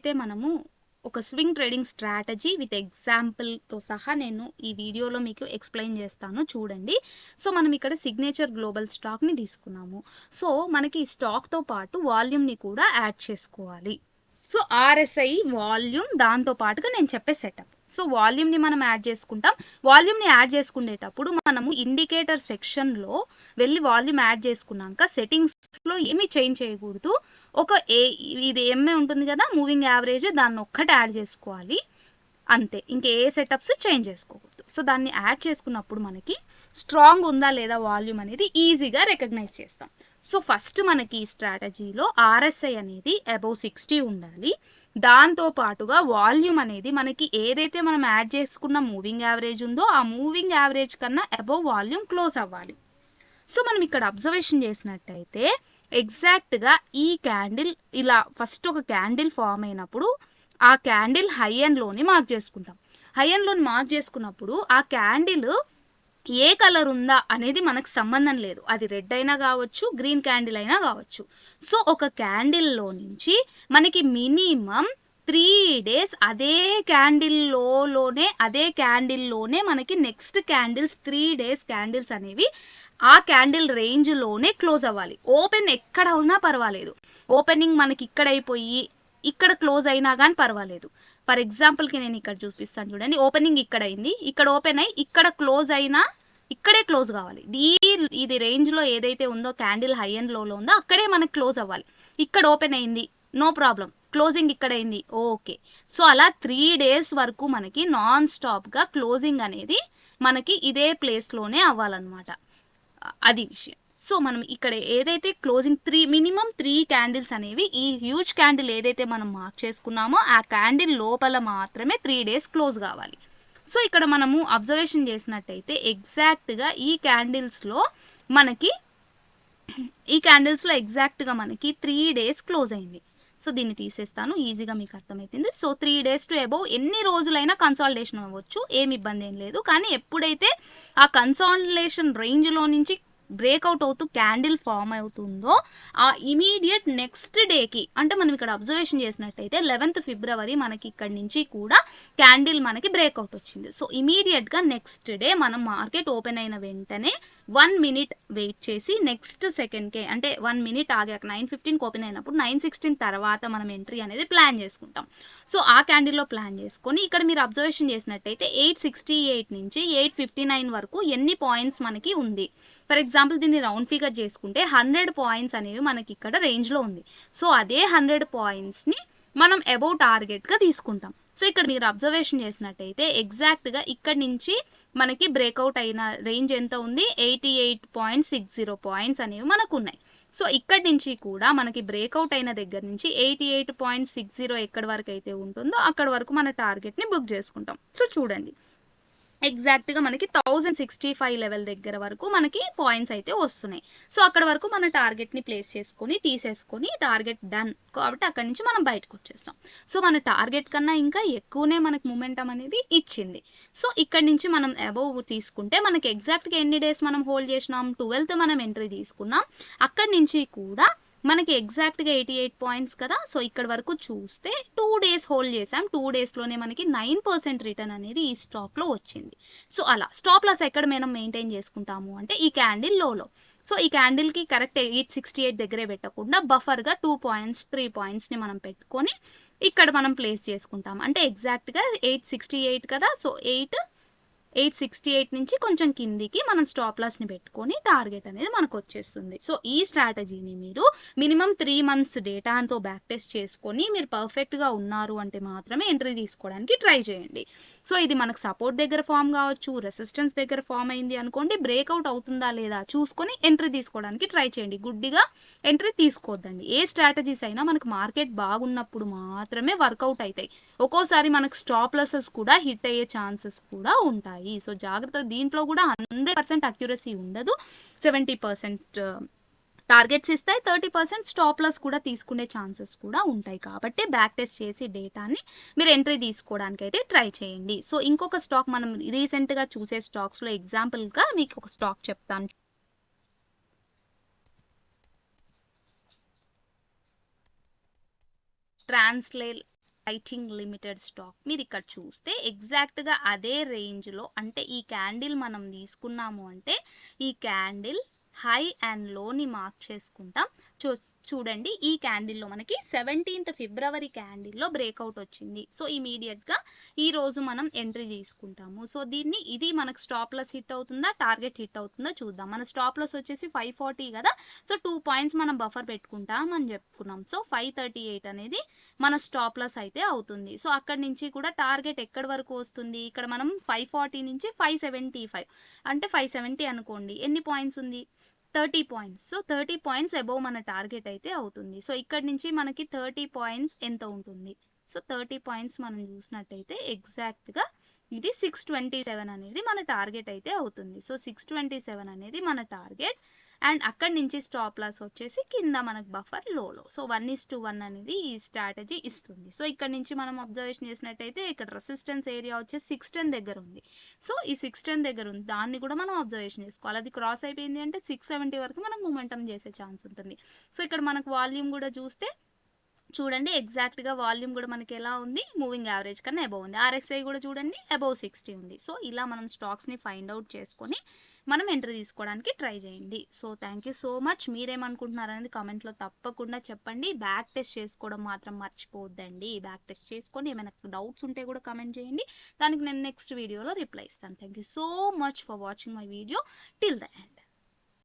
అయితే మనము ఒక స్వింగ్ ట్రేడింగ్ స్ట్రాటజీ విత్ ఎగ్జాంపుల్‌తో సహా నేను ఈ వీడియోలో మీకు ఎక్స్‌ప్లెయిన్ చేస్తాను చూడండి. సో, మనం ఇక్కడ సిగ్నేచర్ గ్లోబల్ స్టాక్‌ని తీసుకున్నాము. సో, మనకి ఈ స్టాక్‌తో పాటు వాల్యూమ్‌ని కూడా యాడ్ చేసుకోవాలి. సో, ఆర్ఎస్ఐ వాల్యూమ్ దాంతో పాటుగా నేను చెప్పే సెటప్. సో, వాల్యూమ్‌ని మనం యాడ్ చేసుకుంటాం. వాల్యూమ్‌ని యాడ్ చేసుకునేటప్పుడు మనము ఇండికేటర్ సెక్షన్‌లో వెళ్ళి వాల్యూమ్ యాడ్ చేసుకున్నాక సెట్టింగ్స్‌లో ఏమీ చేంజ్ చేయకూడదు. ఒక ఇది ఎంఏ ఉంటుంది కదా మూవింగ్ యావరేజ్ దాన్ని ఒక్కటి యాడ్ చేసుకోవాలి అంతే. ఇంకే సెటప్స్ చేంజ్ చేసుకోకూడదు. సో దాన్ని యాడ్ చేసుకున్నప్పుడు మనకి స్ట్రాంగ్ ఉందా లేదా వాల్యూమ్ అనేది ఈజీగా రికగ్నైజ్ చేస్తాం. సో ఫస్ట్ మనకి ఈ స్ట్రాటజీలో ఆర్ఎస్ఐ అనేది అబౌవ్ 60 ఉండాలి. దాంతో పాటుగా వాల్యూమ్ అనేది మనకి ఏదైతే మనం యాడ్ చేసుకున్న మూవింగ్ యావరేజ్ ఉందో ఆ మూవింగ్ యావరేజ్ కన్నా అబౌవ్ వాల్యూమ్ క్లోజ్ అవ్వాలి. సో మనం ఇక్కడ అబ్జర్వేషన్ చేసినట్టయితే ఎగ్జాక్ట్గా ఈ క్యాండిల్ ఇలా ఫస్ట్ ఒక క్యాండిల్ ఫామ్ అయినప్పుడు ఆ క్యాండిల్ హై ఎండ్లోని మార్క్ చేసుకుంటాం. హై ఎండ్లోని మార్క్ చేసుకున్నప్పుడు ఆ క్యాండిల్ ఏ కలర్ ఉందా అనేది మనకు సంబంధం లేదు. అది రెడ్ అయినా కావచ్చు, గ్రీన్ క్యాండిల్ అయినా కావచ్చు. సో ఒక క్యాండిల్లో నుంచి మనకి మినిమం 3 days అదే క్యాండిల్లోనే మనకి నెక్స్ట్ క్యాండిల్స్ 3 days క్యాండిల్స్ అనేవి ఆ క్యాండిల్ రేంజ్లోనే క్లోజ్ అవ్వాలి. ఓపెన్ ఎక్కడ ఉన్నా పర్వాలేదు. ఓపెనింగ్ మనకి ఇక్కడ అయిపోయి ఇక్కడ క్లోజ్ అయినా కానీ పర్వాలేదు. ఫర్ ఎగ్జాంపుల్కి నేను ఇక్కడ చూపిస్తాను చూడండి. ఓపెనింగ్ ఇక్కడ అయింది, ఇక్కడ ఓపెన్ అయ్యి ఇక్కడ క్లోజ్ అయినా ఇక్కడే క్లోజ్ కావాలి. ఇది రేంజ్లో ఏదైతే ఉందో క్యాండిల్ హై అండ్ లోలో ఉందో అక్కడే మనకి క్లోజ్ అవ్వాలి. ఇక్కడ ఓపెన్ అయింది, నో ప్రాబ్లం, క్లోజింగ్ ఇక్కడ అయింది, ఓకే. సో అలా 3 days వరకు మనకి నాన్ స్టాప్గా క్లోజింగ్ అనేది మనకి ఇదే ప్లేస్లోనే అవ్వాలన్నమాట. అది విషయం. సో మనం ఇక్కడ ఏదైతే క్లోజింగ్ మినిమం 3 క్యాండిల్స్ అనేవి ఈ హ్యూజ్ క్యాండిల్ ఏదైతే మనం మార్క్ చేసుకున్నామో ఆ క్యాండిల్ లోపల మాత్రమే 3 days క్లోజ్ కావాలి. సో ఇక్కడ మనము అబ్జర్వేషన్ చేసినట్టయితే ఎగ్జాక్ట్గా ఈ క్యాండిల్స్లో ఎగ్జాక్ట్గా మనకి 3 days క్లోజ్ అయింది. సో దీన్ని తీసేస్తాను, ఈజీగా మీకు అర్థమవుతుంది. సో 3 days టు అబౌవ్ ఎన్ని రోజులైనా కన్సాలిడేషన్ అవ్వచ్చు, ఏమి ఇబ్బంది ఏం లేదు. కానీ ఎప్పుడైతే ఆ కన్సాలిడేషన్ రేంజ్లో నుంచి బ్రేక్అవుట్ అవుతూ క్యాండిల్ ఫామ్ అవుతుందో ఆ ఇమీడియట్ నెక్స్ట్ డేకి, అంటే మనం ఇక్కడ అబ్జర్వేషన్ చేసినట్టయితే 11th February మనకి ఇక్కడ నుంచి కూడా క్యాండిల్ మనకి బ్రేక్అవుట్ వచ్చింది. సో ఇమీడియట్గా నెక్స్ట్ డే మనం మార్కెట్ ఓపెన్ అయిన వెంటనే 1 minute వెయిట్ చేసి నెక్స్ట్ సెకండ్కే, అంటే 1 minute ఆగాక 9:15కి ఓపెన్ అయినప్పుడు 9:16 తర్వాత మనం ఎంట్రీ అనేది ప్లాన్ చేసుకుంటాం. సో ఆ క్యాండిల్లో ప్లాన్ చేసుకొని ఇక్కడ మీరు అబ్జర్వేషన్ చేసినట్టయితే 868 నుంచి 859 వరకు ఎన్ని పాయింట్స్ మనకి ఉంది. ఫర్ ఎగ్జాంపుల్ దీన్ని రౌండ్ ఫిగర్ చేసుకుంటే 100 పాయింట్స్ అనేవి మనకి ఇక్కడ రేంజ్లో ఉంది. సో అదే 100 పాయింట్స్ని మనం అబౌవ్ టార్గెట్గా తీసుకుంటాం. సో ఇక్కడ మీరు అబ్జర్వేషన్ చేసినట్టయితే ఎగ్జాక్ట్గా ఇక్కడ నుంచి మనకి బ్రేక్అవుట్ అయిన రేంజ్ ఎంత ఉంది, 88.60 పాయింట్స్ అనేవి మనకు ఉన్నాయి. సో ఇక్కడి నుంచి కూడా మనకి బ్రేక్అవుట్ అయిన దగ్గర నుంచి 88.60 ఎక్కడి వరకు అయితే ఉంటుందో అక్కడ వరకు మన టార్గెట్ని బుక్ చేసుకుంటాం. సో చూడండి ఎగ్జాక్ట్గా మనకి 1065 లెవెల్ దగ్గర వరకు మనకి పాయింట్స్ అయితే వస్తున్నాయి. సో అక్కడ వరకు మన టార్గెట్ని ప్లేస్ చేసుకొని తీసేసుకొని టార్గెట్ డన్ కాబట్టి అక్కడి నుంచి మనం బయటకు వచ్చేస్తాం. సో మన టార్గెట్ కన్నా ఇంకా ఎక్కువనే మనకి మూమెంటం అనేది ఇచ్చింది. సో ఇక్కడ నుంచి మనం అబౌవ్ తీసుకుంటే మనకి ఎగ్జాక్ట్గా ఎన్ని డేస్ మనం హోల్డ్ చేసినాం, 12th మనం ఎంట్రీ తీసుకున్నాం. అక్కడి నుంచి కూడా మనకి ఎగ్జాక్ట్గా 88 పాయింట్స్ కదా. సో ఇక్కడ వరకు చూస్తే 2 days హోల్డ్ చేసాం. 2 daysలోనే మనకి 9% రిటర్న్ అనేది ఈ స్టాక్లో వచ్చింది. సో అలా స్టాప్ లాస్ ఎక్కడ మనం మెయింటైన్ చేసుకుంటాము అంటే ఈ క్యాండిల్ లోలో. సో ఈ క్యాండిల్కి కరెక్ట్ 868 దగ్గరే పెట్టకుండా బఫర్గా 2 points 3 pointsని మనం పెట్టుకొని ఇక్కడ మనం ప్లేస్ చేసుకుంటాం. అంటే ఎగ్జాక్ట్గా 868 కదా. సో 868 నుంచి కొంచెం కిందికి మనం స్టాప్ లాస్ని పెట్టుకొని టార్గెట్ అనేది మనకు వచ్చేస్తుంది. సో ఈ స్ట్రాటజీని మీరు మినిమం 3 months డేటాతో బ్యాక్ టెస్ట్ చేసుకొని మీరు పర్ఫెక్ట్గా ఉన్నారు అంటే మాత్రమే ఎంట్రీ తీసుకోవడానికి ట్రై చేయండి. సో ఇది మనకు సపోర్ట్ దగ్గర ఫామ్ కావచ్చు, రెసిస్టెన్స్ దగ్గర ఫామ్ అయింది అనుకోండి, బ్రేక్అవుట్ అవుతుందా లేదా చూసుకొని ఎంట్రీ తీసుకోవడానికి ట్రై చేయండి. గుడ్డిగా ఎంట్రీ తీసుకోవద్దండి. ఏ స్ట్రాటజీస్ అయినా మనకు మార్కెట్ బాగున్నప్పుడు మాత్రమే వర్కౌట్ అవుతాయి. ఒక్కోసారి మనకు స్టాప్ లాసెస్ కూడా హిట్ అయ్యే ఛాన్సెస్ కూడా ఉంటాయి. సో జాగ్రత్త, దీంట్లో కూడా 100% అక్యురసీ ఉండదు. 70% టార్గెట్స్ ఇస్తాయి, 30% స్టాప్ లాస్ కూడా తీసుకునే ఛాన్సెస్ కూడా ఉంటాయి. కాబట్టి బ్యాక్ టెస్ట్ చేసి డేటాని మీరు ఎంట్రీ తీసుకోవడానికి అయితే ట్రై చేయండి. సో ఇంకొక స్టాక్ మనం రీసెంట్గా చూసే స్టాక్స్లో ఎగ్జాంపుల్గా మీకు ఒక స్టాక్ చెప్తాను. ట్రాన్స్లేట్ లైటింగ్ లిమిటెడ్ స్టాక్ మీరు ఇక్కడ చూస్తే ఎగ్జాక్ట్గా అదే రేంజ్లో, అంటే ఈ క్యాండిల్ మనం తీసుకున్నాము అంటే ఈ క్యాండిల్ హై అండ్ లోని మార్క్ చేసుకుంటాం. చూడండి ఈ క్యాండిల్లో మనకి 17th ఫిబ్రవరి క్యాండిల్లో బ్రేక్అవుట్ వచ్చింది. సో ఇమీడియట్గా ఈరోజు మనం ఎంట్రీ తీసుకుంటాము. సో ఇది మనకు స్టాప్ లాస్ హిట్ అవుతుందా, టార్గెట్ హిట్ అవుతుందో చూద్దాం. మన స్టాప్ లాస్ వచ్చేసి 540 కదా, సో 2 పాయింట్స్ మనం బఫర్ పెట్టుకుంటాం అని చెప్పుకున్నాం. సో 538 అనేది మన స్టాప్ లాస్ అయితే అవుతుంది. సో అక్కడి నుంచి కూడా టార్గెట్ ఎక్కడి వరకు వస్తుంది, ఇక్కడ మనం 540 నుంచి 575 అంటే 570 అనుకోండి. ఎన్ని పాయింట్స్ ఉంది, 30 పాయింట్స్. సో 30 పాయింట్స్ అబోవ్ మన టార్గెట్ అయితే అవుతుంది. సో ఇక్కడ నుంచి మనకి 30 పాయింట్స్ ఎంత ఉంటుంది, సో 30 పాయింట్స్ మనం చూసినట్టయితే ఎగ్జాక్ట్గా ఇది 627 అనేది మన టార్గెట్ అయితే అవుతుంది. సో 627 అనేది మన టార్గెట్. అండ్ అక్కడి నుంచి స్టాప్ లాస్ వచ్చేసి కింద మనకు బఫర్ లోలో. సో 1:1 అనేది ఈ స్ట్రాటజీ ఇస్తుంది. సో ఇక్కడ నుంచి మనం అబ్జర్వేషన్ చేసినట్టయితే ఇక్కడ రెసిస్టెన్స్ ఏరియా వచ్చేసి 610 దగ్గర ఉంది. సో ఈ 610 దగ్గర ఉంది, దాన్ని కూడా మనం అబ్జర్వేషన్ చేసుకోవాలి. అది క్రాస్ అయిపోయింది అంటే 670 వరకు మనం మూమెంటం చేసే ఛాన్స్ ఉంటుంది. సో ఇక్కడ మనకు వాల్యూమ్ కూడా చూస్తే చూడండి ఎగ్జాక్ట్గా వాల్యూమ్ కూడా మనకి ఎలా ఉంది, మూవింగ్ యావరేజ్ కన్నా అబౌవ్ ఉంది. ఆర్ఎక్స్ఐ కూడా చూడండి అబౌవ్ 60 ఉంది. సో ఇలా మనం స్టాక్స్ని ఫైండ్ అవుట్ చేసుకొని మనం ఎంట్రీ తీసుకోవడానికి ట్రై చేయండి. So thank you so much. మీరేమనుకుంటున్నారు అనేది కామెంట్లో తప్పకుండా చెప్పండి. బ్యాక్ టెస్ట్ చేసుకోవడం మాత్రం మర్చిపోవద్దండి. బ్యాక్ టెస్ట్ చేసుకొని ఏమైనా డౌట్స్ ఉంటే కూడా కామెంట్ చేయండి, దానికి నేను నెక్స్ట్ వీడియోలో రిప్లై ఇస్తాను. Thank you so much for watching my video till the end.